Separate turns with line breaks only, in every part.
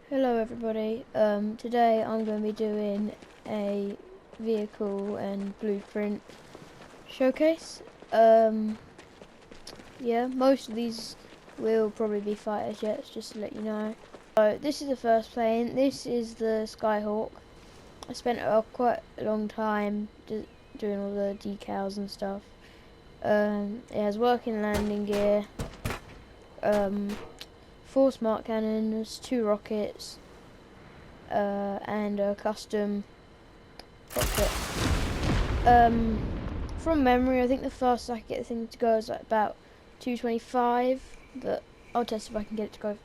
Hello everybody, today I'm going to be doing a vehicle and blueprint showcase. Yeah, most of these will probably be fighter jets, just to let you know. So this is the first plane. This is the Skyhawk. I spent quite a long time doing all the decals and stuff. It has working landing gear, 4 smart cannons, 2 rockets, and a custom cockpit. From memory, I think the fastest I can get the thing to go is like about 225, but I'll test if I can get it to go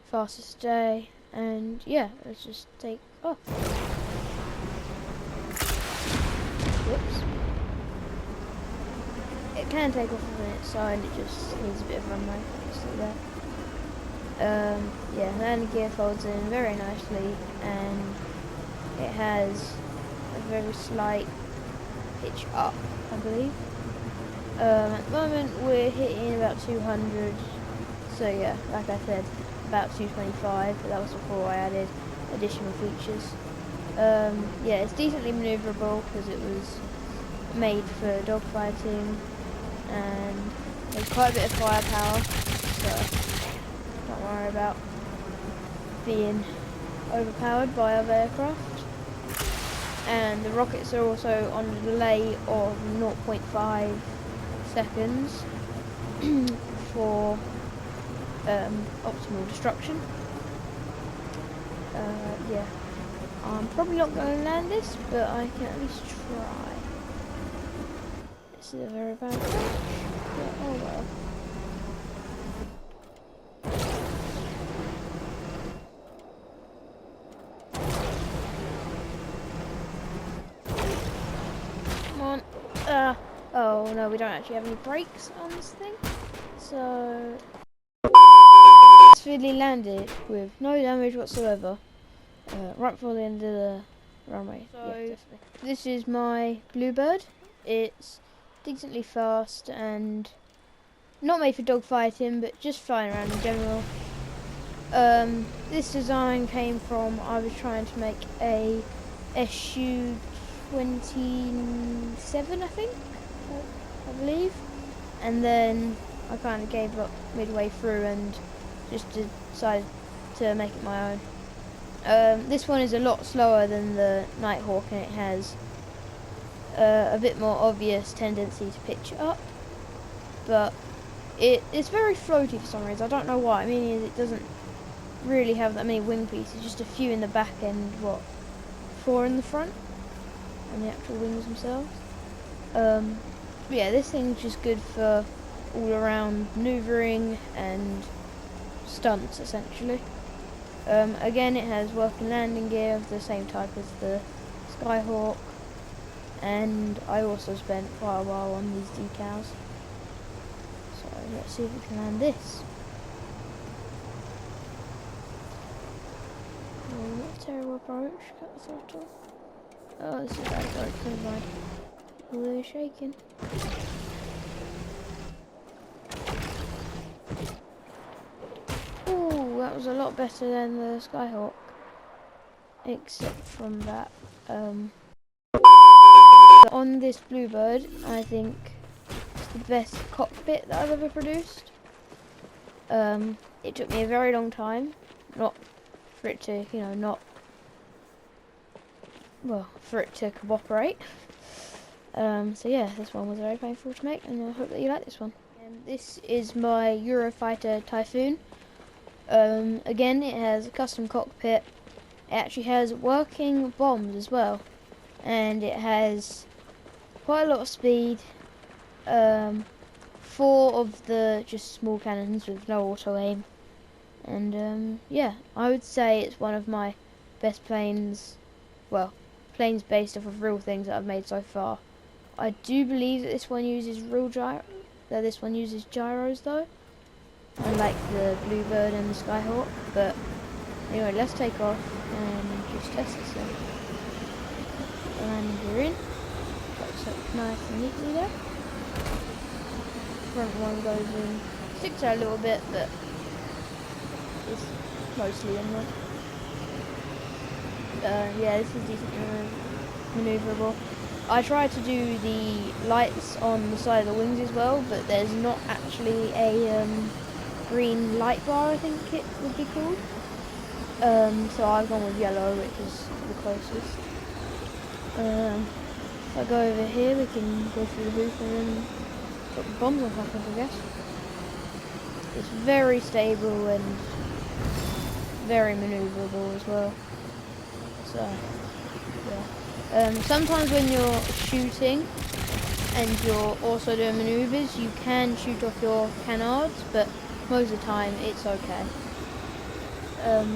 fastest today. And yeah, let's just take off. Whoops. It can take off on its side, it just needs a bit of runway. Just like that. Yeah, landing gear folds in very nicely, and it has a very slight pitch up, I believe. At the moment we're hitting about 200, so yeah, like I said, about 225, but that was before I added additional features. Yeah, it's decently manoeuvrable because it was made for dogfighting, and there's quite a bit of firepower, so don't worry about being overpowered by other aircraft. And the rockets are also on a delay of 0.5 seconds for optimal destruction. Yeah, I'm probably not going to land this, but I can at least try. This is a very bad pitch, but oh well. Oh no, we don't actually have any brakes on this thing, so successfully landed with no damage whatsoever, right before the end of the runway. So yeah, definitely. This is my Bluebird. It's decently fast and not made for dogfighting, but just flying around in general. This design came from, I was trying to make a SU-27, I think, I believe, and then I kind of gave up midway through and just decided to make it my own. This one is a lot slower than the Nighthawk, and it has a bit more obvious tendency to pitch up, but it's very floaty for some reason. I don't know why. I mean, it doesn't really have that many wing pieces, just a few in the back and 4 in the front, and the actual wings themselves. Yeah, this thing's just good for all around maneuvering and stunts essentially. Again, it has working landing gear of the same type as the Skyhawk, and I also spent quite a while on these decals. So let's see if we can land this. Not a terrible approach, cut the throttle. Oh, this is a bad approach, never mind. We're shaking. Ooh, that was a lot better than the Skyhawk. Except from that. On this Bluebird, I think it's the best cockpit that I've ever produced. It took me a very long time, not for it to, for it to cooperate. So yeah, this one was very painful to make, and I hope that you like this one. And this is my Eurofighter Typhoon. Again, it has a custom cockpit. It actually has working bombs as well, and it has quite a lot of speed. 4 of the just small cannons with no auto aim, and yeah, I would say it's one of my best planes. Well, planes based off of real things that I've made so far. I do believe that this one uses this one uses gyros though, unlike the Bluebird and the Skyhawk. But anyway, let's take off and just test this thing. The landing gear in, got up nice and neatly there. Front one goes in, sticks out a little bit, but it's mostly in there. Yeah, this is decently maneuverable. I tried to do the lights on the side of the wings as well, but there's not actually a green light bar, I think it would be called. So I've gone with yellow, which is the closest. If I go over here, we can go through the hoop and then put the bombs on top of it, I guess. It's very stable and very maneuverable as well. So, yeah. Sometimes when you're shooting and you're also doing maneuvers, you can shoot off your canards, but most of the time it's okay.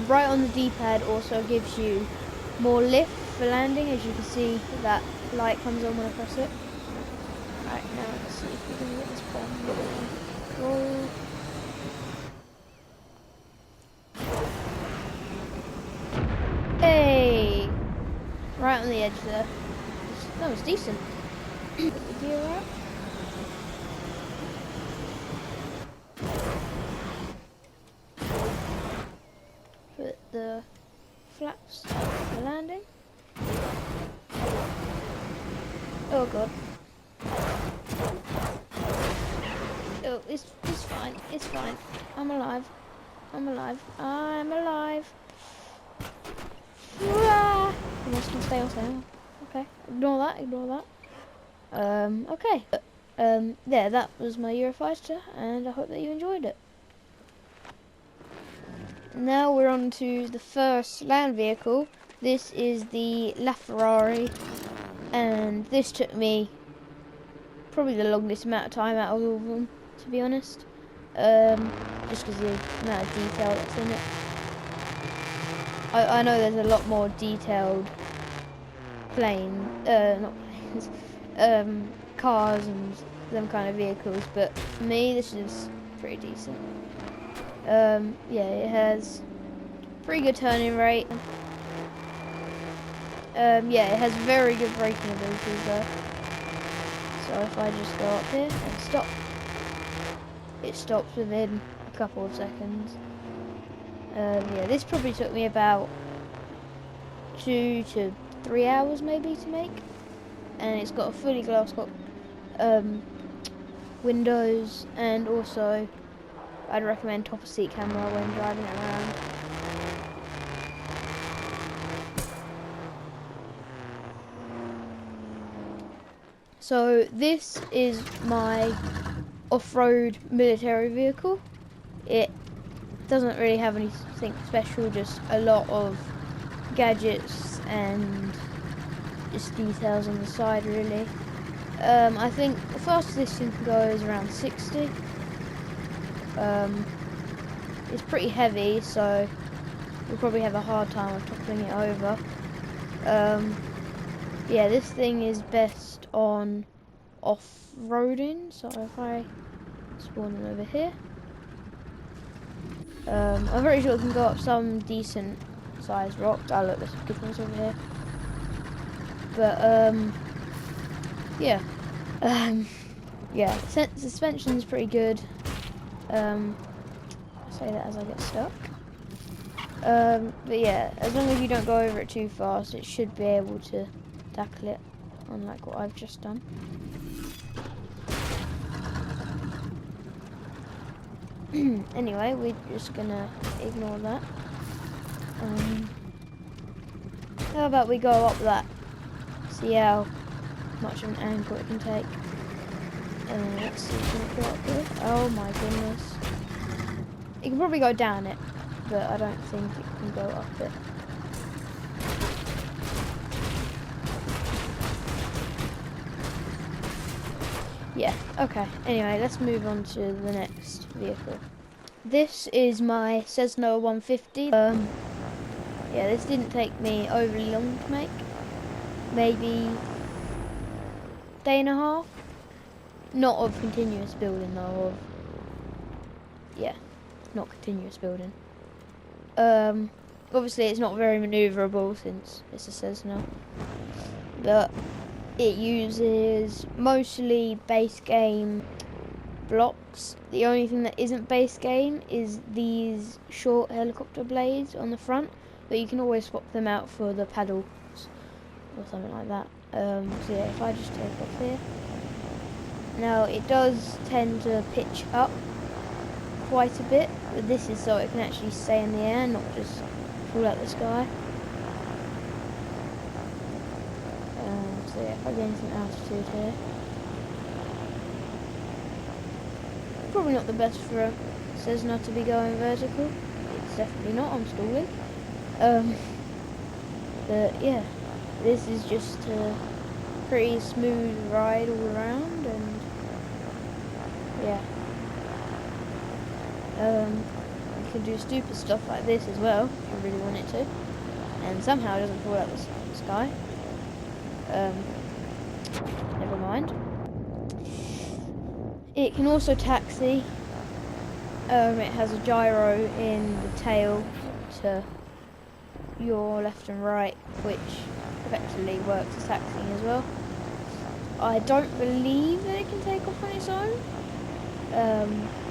Right on the D-pad also gives you more lift for landing, as you can see that light comes on when I press it. Right, now let's see if we can get this bomb. Roll. Hey! Right on the edge there. That was decent. Put the gear out. Put the flaps for landing. Oh god. Oh, it's fine. It's fine. I'm alive. I'm alive. I'm alive. Ah! I'm just gonna stay on sail. Okay. Ignore that. Ignore that. Okay. Yeah, that was my Eurofighter, and I hope that you enjoyed it. Now we're on to the first land vehicle. This is the LaFerrari, and this took me probably the longest amount of time out of all of them, to be honest. Just because of the amount of detail that's in it. I know there's a lot more detailed not planes, cars and them kind of vehicles, but for me this is pretty decent. Yeah, it has pretty good turning rate. Yeah, it has very good braking abilities though. So if I just go up here and stop, it stops within a couple of seconds. Yeah, this probably took me about 2 to 3 hours maybe to make, and it's got a fully glass windows, and also I'd recommend top of seat camera when driving it around. So this is my off-road military vehicle. It doesn't really have anything special, just a lot of gadgets and just details on the side really. I think the fastest this thing can go is around 60. It's pretty heavy, so you'll probably have a hard time of toppling it over. Yeah, this thing is best on off-roading, so if I spawn in over here, I'm pretty sure it can go up some decent sized rocks. Oh look, there's some good ones over here. But yeah, yeah, suspension's pretty good. I'll say that as I get stuck. But yeah, as long as you don't go over it too fast, it should be able to tackle it, unlike what I've just done. Anyway, we're just gonna ignore that. How about we go up that? See how much of an angle it can take. Let's see, can it go up here? Oh my goodness. It can probably go down it, but I don't think it can go up it. Yeah, okay. Anyway, let's move on to the next vehicle. This is my Cessna 150. Yeah, this didn't take me overly long to make. Maybe a day and a half. Not of continuous building though, yeah, not continuous building. Obviously it's not very manoeuvrable since it's a Cessna, but it uses mostly base game blocks. The only thing that isn't base game is these short helicopter blades on the front, but you can always swap them out for the paddles or something like that. So yeah, if I just take off here, now it does tend to pitch up quite a bit, but this is so it can actually stay in the air, not just fall out the sky. So yeah, if I gain some altitude here, probably not the best for a Cessna to be going vertical. It's definitely not. I'm stalling. But yeah, this is just a pretty smooth ride all around, and yeah. You can do stupid stuff like this as well if you really want it to, and somehow it doesn't fall out the sky. Never mind. It can also taxi. It has a gyro in the tail to your left and right, which effectively works as taxiing as well. I don't believe that it can take off on its own.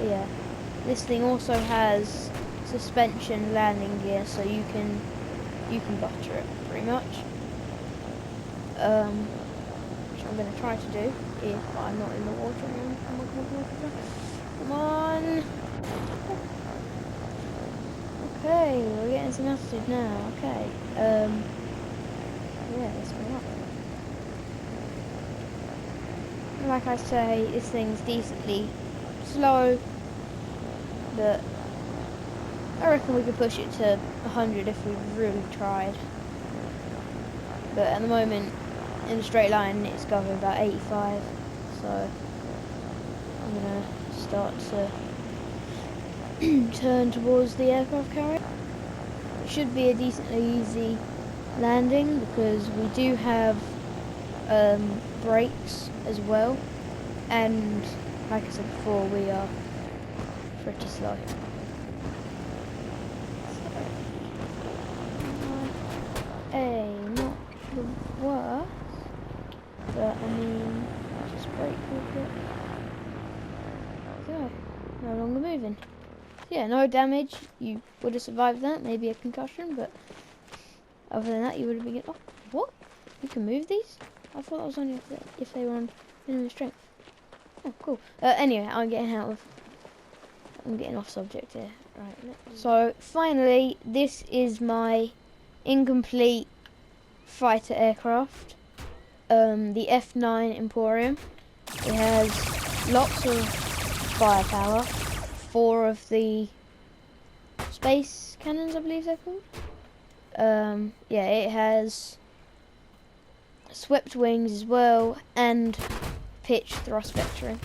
Yeah. This thing also has suspension landing gear, so you can butter it pretty much. Which I'm going to try to do if I'm not in the water. Come on. Okay, we're getting some altitude now. Okay. Yeah, let's go up. Like I say, this thing's decently slow, but I reckon we could push it to 100 if we really tried. But at the moment, in a straight line, it's going about 85, so I'm going to start to turn towards the aircraft carrier. It should be a decently easy landing because we do have brakes as well, and like I said before, we are pretty slow. Not the worst, but I mean, just brake with it. There we go, no longer moving. So yeah, no damage. You would have survived that, maybe a concussion, but other than that, you would have been. Oh, what? You can move these? I thought that was only if they were on minimum strength. Oh, cool. Anyway, I'm getting off subject here. Right. So finally, this is my incomplete fighter aircraft, the F9 Emporium. It has lots of firepower. 4 of the space cannons, I believe they're called. Yeah, it has swept wings as well, and pitch thrust vectoring.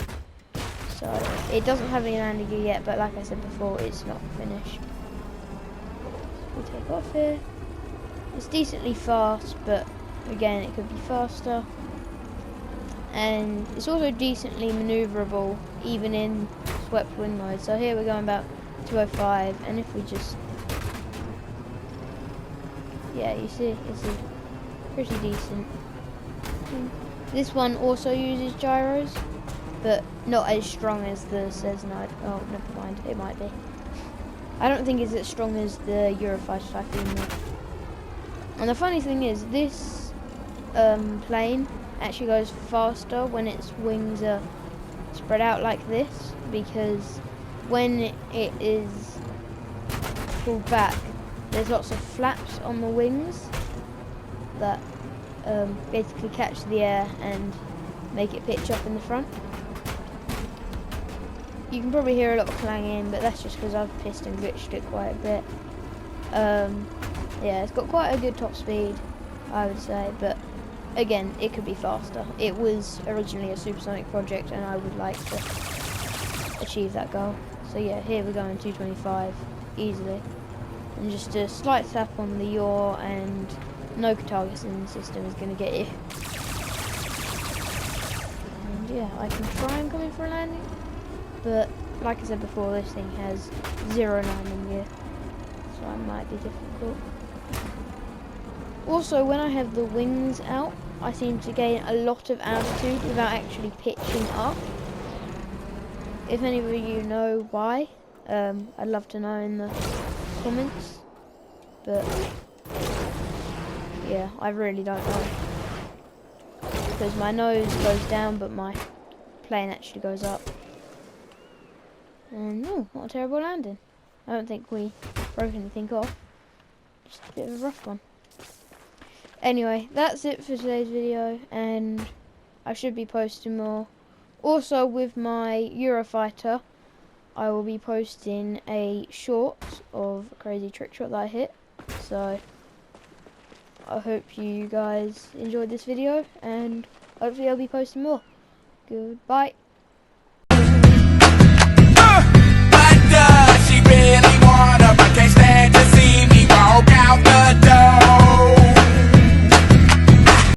So it doesn't have any landing gear yet, but like I said before, it's not finished. We take off here. It's decently fast, but again, it could be faster. And it's also decently manoeuvrable, even in swept wing mode. So here we're going about 205, and if we just, yeah, you see, it's pretty decent. This one also uses gyros, but not as strong as the Cessna. Oh, never mind, it might be. I don't think it's as strong as the Eurofighter Typhoon though. And the funny thing is, this plane actually goes faster when its wings are spread out like this, because when it is pulled back, there's lots of flaps on the wings that basically catch the air and make it pitch up in the front. You can probably hear a lot of clanging, but that's just because I've pissed and glitched it quite a bit. Yeah, it's got quite a good top speed, I would say, but again, it could be faster. It was originally a supersonic project, and I would like to achieve that goal. So yeah, here we're going 225 easily, and just a slight tap on the yaw, and no targeting system is going to get you. And yeah, I can try and come in for a landing, but like I said before, this thing has 0 landing gear, so it might be difficult. Also, when I have the wings out, I seem to gain a lot of altitude without actually pitching up. If any of you know why, I'd love to know in the comments. but yeah, I really don't know. Because my nose goes down, but my plane actually goes up. And oh, what a terrible landing. I don't think we broke anything off. Just a bit of a rough one. Anyway, that's it for today's video, and I should be posting more. Also, with my Eurofighter, I will be posting a short of a crazy trick shot that I hit. So, I hope you guys enjoyed this video, and hopefully I'll be posting more. Goodbye. But does she really wanna, but can't stand to see me walk out the